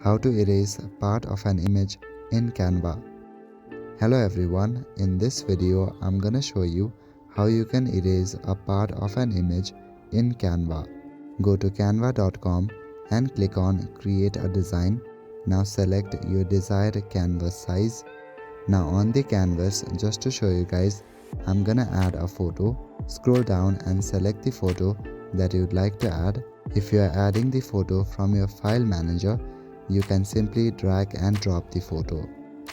How to erase part of an image in Canva. Hello everyone, in this video I'm gonna show you how you can erase a part of an image in Canva. Go to canva.com and click on create a design. Now select your desired canvas size. Now on the canvas, just to show you guys, I'm gonna add a photo. Scroll down and select the photo that you'd like to add. If you are adding the photo from your file manager, you can simply drag and drop the photo.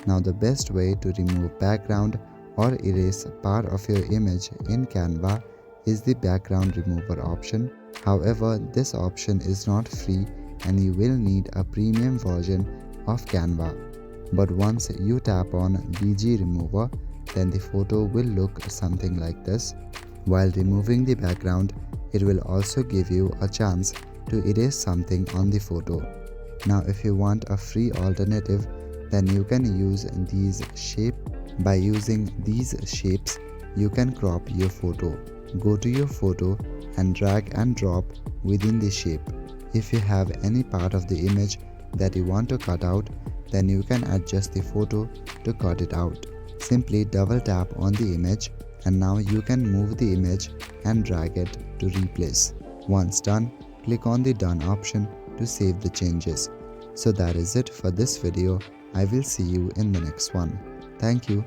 Now the best way to remove background or erase part of your image in Canva is the background remover option. However, this option is not free and you will need a premium version of Canva. But once you tap on BG remover, then the photo will look something like this. While removing the background, it will also give you a chance to erase something on the photo. Now if you want a free alternative, then you can use these shapes. By using these shapes, you can crop your photo. Go to your photo and drag and drop within the shape. If you have any part of the image that you want to cut out, then you can adjust the photo to cut it out. Simply double tap on the image and now you can move the image and drag it to replace. Once done, click on the done option to save the changes. So that is it for this video. I will see you in the next one. Thank you.